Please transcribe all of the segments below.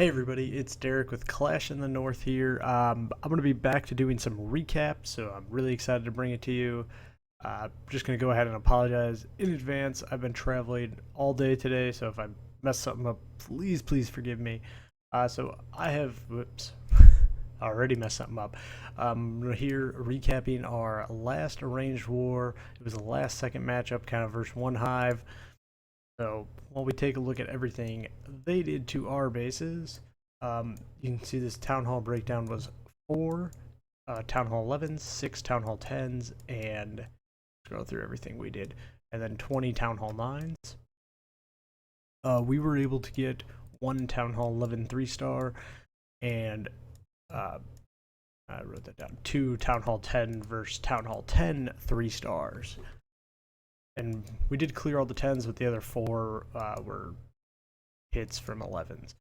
Hey everybody, it's Derek with Clash in the North here. I'm going to be back to doing some recaps, so I'm really excited to bring it to you. Just going to go ahead and apologize in advance. I've been traveling all day today, so if I mess something up, please forgive me. So I have, whoops, already messed something up. We're here recapping our last arranged war. It was the last second matchup, kind of versus OneHive. So while we take a look at everything they did to our bases, you can see this Town Hall breakdown was 4 Town Hall 11s, 6 Town Hall 10s, and scroll through everything we did, and then 20 Town Hall 9s. We were able to get 1 Town Hall 11 3-star, and I wrote that down, 2 Town Hall 10 versus Town Hall 10 3-stars. And we did clear all the 10s, but the other 4 were hits from 11s.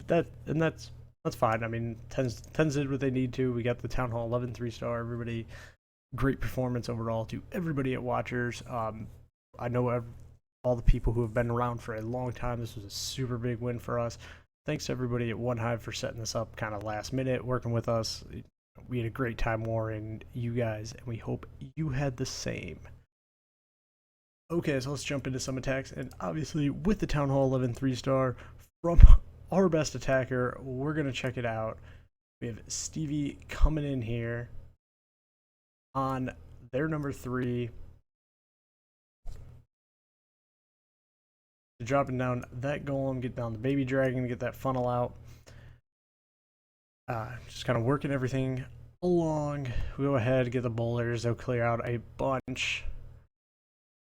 But that's fine. I mean, 10s did what they need to. We got the Town Hall 11 3-star. Everybody, great performance overall to everybody at Watchers. I know all the people who have been around for a long time. This was a super big win for us. Thanks to everybody at OneHive for setting this up kind of last minute, working with us. We had a great time warring you guys, and we hope you had the same. Okay, so let's jump into some attacks, and obviously with the Town Hall 11 3-star from our best attacker, we're going to check it out. We have Stevie coming in here on their number 3. Dropping down that golem, get down the baby dragon, get that funnel out. Just kind of working everything along. We go ahead, get the bowlers, they'll clear out a bunch.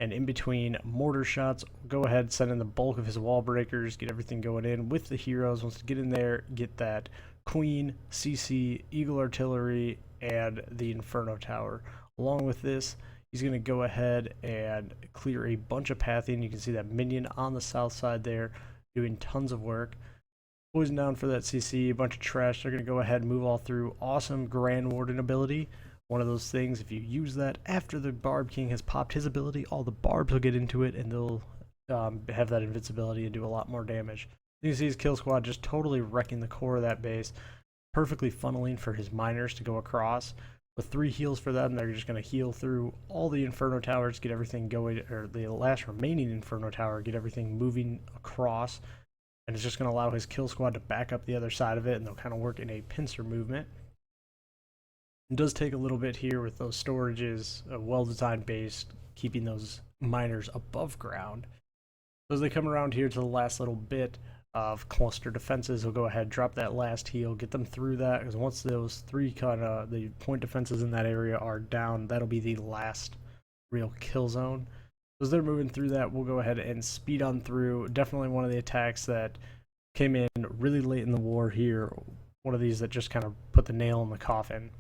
And in between mortar shots, go ahead, send in the bulk of his wall breakers, get everything going in with the heroes. Wants to get in there, get that Queen, CC, Eagle Artillery, and the Inferno Tower. Along with this, he's going to go ahead and clear a bunch of pathing. You can see that minion on the south side there doing tons of work. Poison down for that CC, a bunch of trash. They're going to go ahead and move all through. Awesome Grand Warden ability. One of those things, if you use that after the Barb King has popped his ability, all the Barbs will get into it and they'll have that invincibility and do a lot more damage. You can see his kill squad just totally wrecking the core of that base, perfectly funneling for his miners to go across. With 3 heals for them, they're just going to heal through all the Inferno Towers, get everything going, or the last remaining Inferno Tower, get everything moving across, and it's just going to allow his kill squad to back up the other side of it, and they'll kind of work in a pincer movement. It does take a little bit here with those storages, a well-designed base, keeping those miners above ground. So as they come around here to the last little bit of cluster defenses, we'll go ahead, drop that last heal, get them through that, because once those 3 kind of the point defenses in that area are down, that'll be the last real kill zone. So as they're moving through that, we'll go ahead and speed on through. Definitely one of the attacks that came in really late in the war here. One of these that just kind of put the nail in the coffin.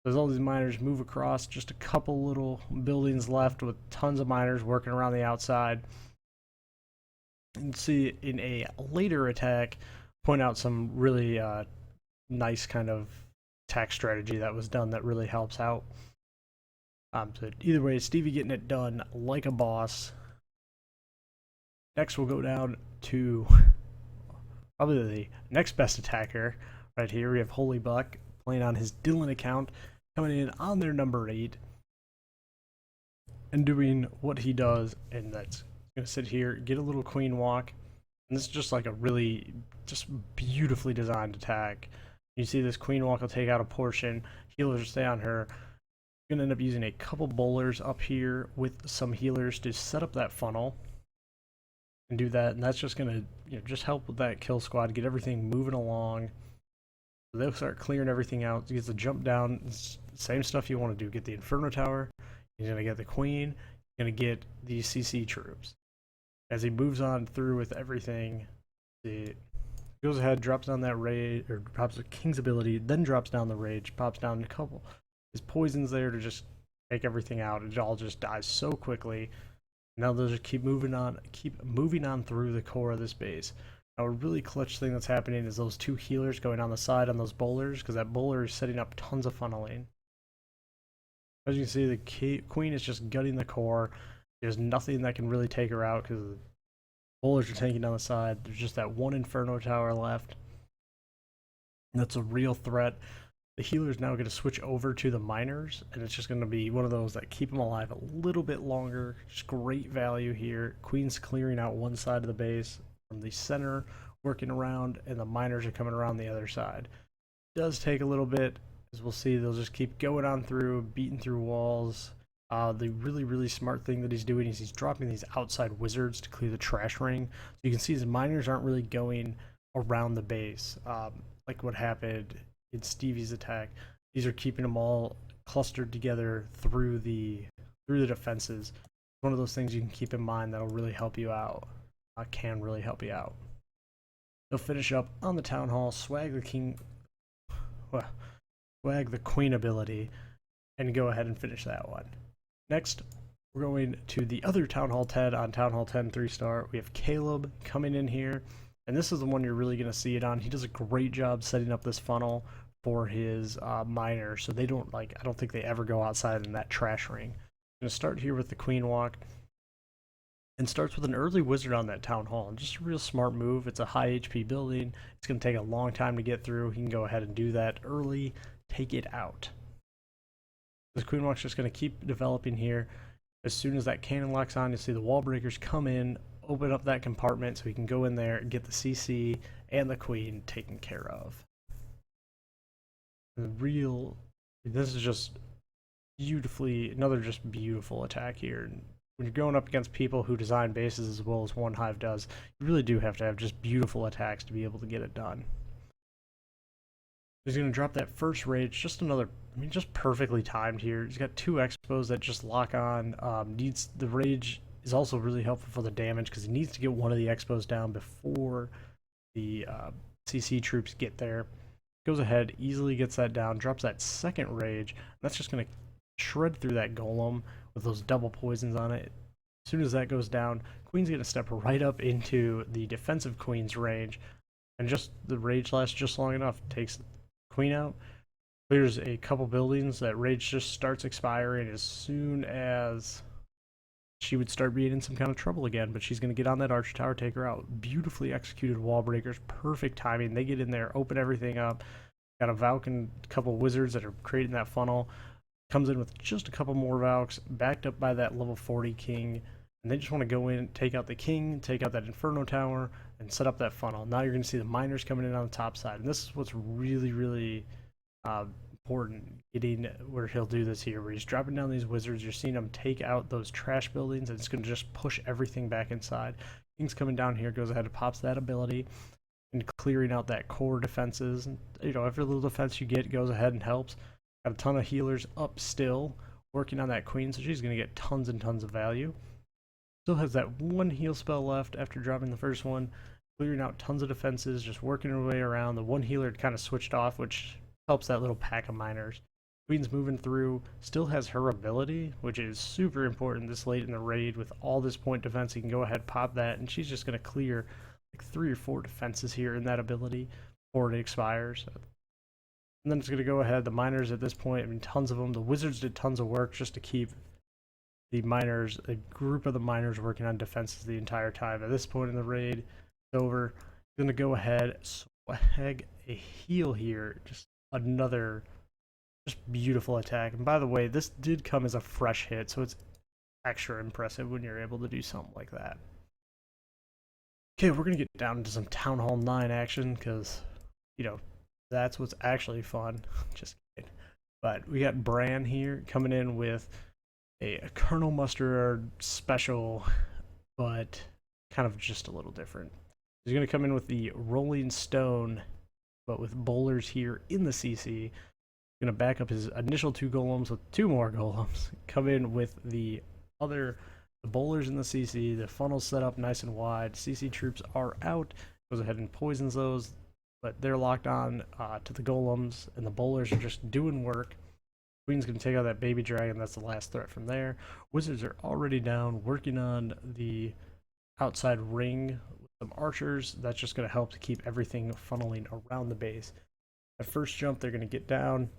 There's all these miners move across, just a couple little buildings left with tons of miners working around the outside. And see in a later attack, point out some really nice kind of attack strategy that was done that really helps out. So either way, Stevie getting it done like a boss. Next we'll go down to probably the next best attacker right here. We have Holy Buck playing on his Dylan account, coming in on their number 8 and doing what he does, and that's going to sit here, get a little queen walk, and this is just like a really just beautifully designed attack. You see this queen walk will take out a portion, healers will stay on her. Going to end up using a couple bowlers up here with some healers to set up that funnel and do that, and that's just going to just help with that kill squad, get everything moving along. So they'll start clearing everything out. He gets the jump down, same stuff you want to do. Get the Inferno Tower, he's going to get the Queen, he's going to get the CC troops. As he moves on through with everything, he goes ahead, drops down that rage, or drops the King's ability, then drops down the rage, pops down a couple. His poison's there to just take everything out. It all just dies so quickly. Now they'll just keep moving on through the core of this base. Now a really clutch thing that's happening is those 2 healers going on the side on those bowlers, because that bowler is setting up tons of funneling. As you can see, the Queen is just gutting the core. There's nothing that can really take her out because the bowlers are tanking down the side. There's just that 1 Inferno Tower left. That's a real threat. The healer's now going to switch over to the miners, and it's just going to be one of those that keep them alive a little bit longer. Just great value here. Queen's clearing out one side of the base from the center, working around, and the miners are coming around the other side. It does take a little bit, as we'll see. They'll just keep going on through, beating through walls. The really smart thing that he's doing is he's dropping these outside wizards to clear the trash ring. So you can see his miners aren't really going around the base like what happened in Stevie's attack. These are keeping them all clustered together through the defenses. One of those things you can keep in mind that'll really help you out. Can really help you out. They'll finish up on the town hall, swag the queen ability, and go ahead and finish that one. Next, we're going to the other Town Hall 10 on Town Hall 10 3-star. We have Caleb coming in here, and this is the one you're really going to see it on. He does a great job setting up this funnel for his miners, so they don't, I don't think they ever go outside in that trash ring. I'm going to start here with the Queen Walk, and starts with an early wizard on that Town Hall. Just a real smart move. It's a high HP building. It's going to take a long time to get through. He can go ahead and do that early, take it out. This Queen Walk's just going to keep developing here. As soon as that cannon locks on, you'll see the wall breakers come in, open up that compartment so he can go in there and get the CC and the Queen taken care of. This is just another just beautiful attack here. When you're going up against people who design bases as well as OneHive does, you really do have to have just beautiful attacks to be able to get it done. He's going to drop that first rage, just perfectly timed here. He's got 2 expos that just lock on. The rage is also really helpful for the damage because he needs to get one of the expos down before the CC troops get there. Goes ahead, easily gets that down, drops that second rage. That's just going to shred through that golem with those double poisons on it. As soon as that goes down, Queen's going to step right up into the defensive Queen's range, and just the rage lasts just long enough. Takes Queen out, clears a couple buildings. That rage just starts expiring as soon as she would start being in some kind of trouble again, but she's going to get on that archer tower, take her out. Beautifully executed wall breakers, perfect timing. They get in there, open everything up. Got a Valk and a couple wizards that are creating that funnel. Comes in with just a couple more Valks, backed up by that level 40 king. And they just want to go in, take out the king, take out that inferno tower, and set up that funnel. Now you're going to see the miners coming in on the top side. And this is what's really important, getting where he'll do this here, where he's dropping down these wizards. You're seeing him take out those trash buildings, and it's going to just push everything back inside. King's coming down here, goes ahead and pops that ability, and clearing out that core defenses. And, every little defense you get goes ahead and helps. Got a ton of healers up still, working on that Queen, so she's going to get tons and tons of value. Still has that one heal spell left after dropping the first one, clearing out tons of defenses, just working her way around. The one healer kind of switched off, which helps that little pack of miners. Queen's moving through, still has her ability, which is super important this late in the raid. With all this point defense, he can go ahead, pop that, and she's just going to clear like 3 or 4 defenses here in that ability before it expires. And then it's going to go ahead. The miners at this point, tons of them. The wizards did tons of work just to keep the miners, a group of the miners, working on defenses the entire time. At this point in the raid, it's over. Going to go ahead, swag a heal here. Just another beautiful attack. And by the way, this did come as a fresh hit, so it's extra impressive when you're able to do something like that. Okay, we're going to get down into some Town Hall 9 action because, that's what's actually fun. Just kidding. But we got Bran here coming in with a Colonel Mustard special, but kind of just a little different. He's going to come in with the Rolling Stone, but with bowlers here in the CC. Going to back up his initial 2 golems with 2 more golems. Come in with the bowlers in the CC. The funnel's set up nice and wide. CC troops are out. Goes ahead and poisons those, but they're locked on to the golems, and the bowlers are just doing work. Queen's going to take out that baby dragon. That's the last threat from there. Wizards are already down, working on the outside ring with some archers. That's just going to help to keep everything funneling around the base. At first jump, they're going to get down,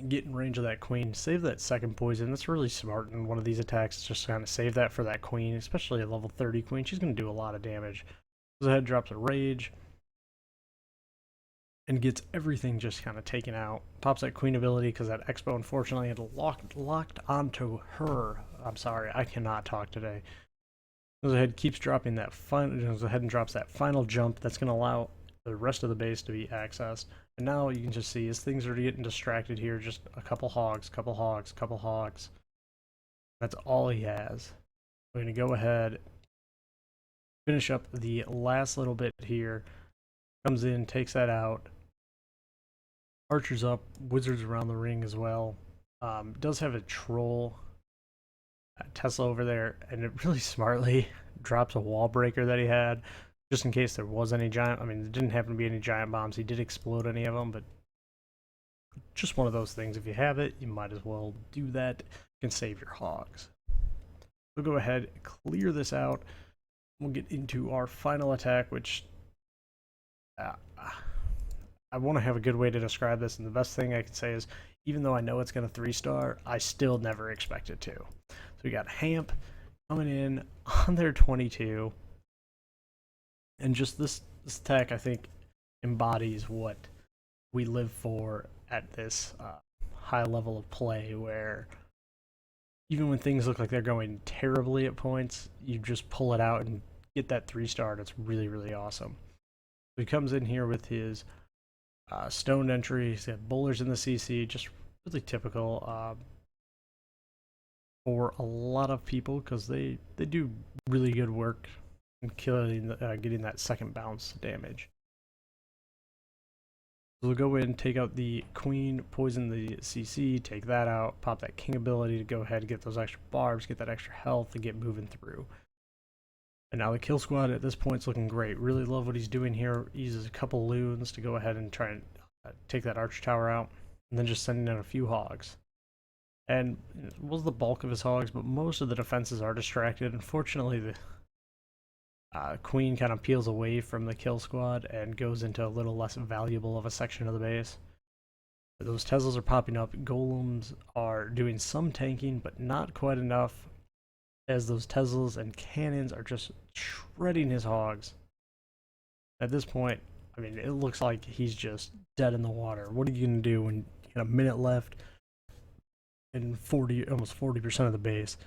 get in range of that Queen, save that second poison. That's really smart in one of these attacks. Just kind of save that for that Queen, especially a level 30 Queen. She's going to do a lot of damage. Goes ahead, drops a rage, and gets everything just kind of taken out. Pops that queen ability because that Expo unfortunately had locked onto her. I'm sorry, I cannot talk today. Goes ahead, keeps dropping that goes ahead and drops that final jump that's going to allow the rest of the base to be accessed. And now you can just see as things are getting distracted here, just a couple hogs, couple hogs, couple hogs. That's all he has. We're going to go ahead, finish up the last little bit here. Comes in, takes that out. Archers up, wizards around the ring as well. Does have a troll Tesla over there, and it really smartly drops a wall breaker that he had, just in case there was any giant. I mean, there didn't happen to be any giant bombs. He did explode any of them, but just one of those things. If you have it, you might as well do that. You can save your hogs. We'll go ahead, clear this out. We'll get into our final attack, which I want to have a good way to describe this, and the best thing I can say is, even though I know it's going to 3-star, I still never expect it to. So we got Hamp coming in on their 22, and just this attack, I think, embodies what we live for at this high level of play, where even when things look like they're going terribly at points, you just pull it out and get that 3-star, and it's really, really awesome. So he comes in here with his stoned entry. He's got bowlers in the CC, just really typical for a lot of people, because they do really good work in killing, getting that second bounce damage. So we'll go in, take out the queen, poison the CC, take that out, pop that king ability to go ahead and get those extra barbs, get that extra health, and get moving through. And now the kill squad at this point is looking great. Really love what he's doing here. He uses a couple loons to go ahead and try and take that archer tower out, and then just sending in a few hogs. And it was the bulk of his hogs, but most of the defenses are distracted. Unfortunately, the queen kind of peels away from the kill squad and goes into a little less valuable of a section of the base. Those Teslas are popping up. Golems are doing some tanking, but not quite enough, as those Teslas and cannons are just shredding his hogs. At this point, I mean, it looks like he's just dead in the water. What are you going to do when you got a minute left and almost 40% of the base?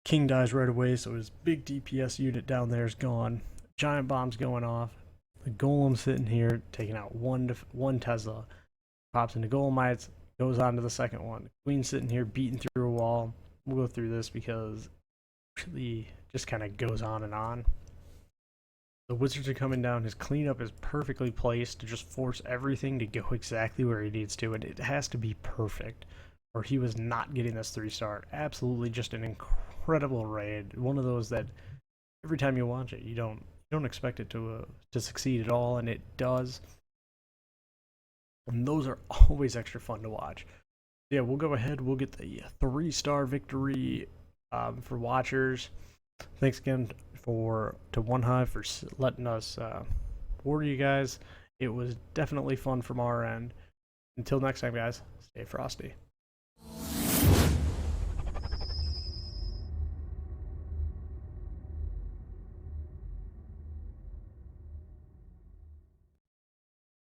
King dies right away, so his big DPS unit down there is gone. Giant bombs going off. The golem sitting here taking out one Tesla. Pops into golemites, goes on to the second one. The queen sitting here beating through a wall. We'll go through this because it really just kind of goes on and on. The wizards are coming down. His cleanup is perfectly placed to just force everything to go exactly where he needs to, and it has to be perfect, or he was not getting this 3-star. Absolutely just an incredible raid. One of those that every time you watch it, you don't expect it to succeed at all, and it does. And those are always extra fun to watch. Yeah, we'll go ahead. We'll get the 3-star victory for watchers. Thanks again to OneHive for letting us warn you guys. It was definitely fun from our end. Until next time, guys, stay frosty.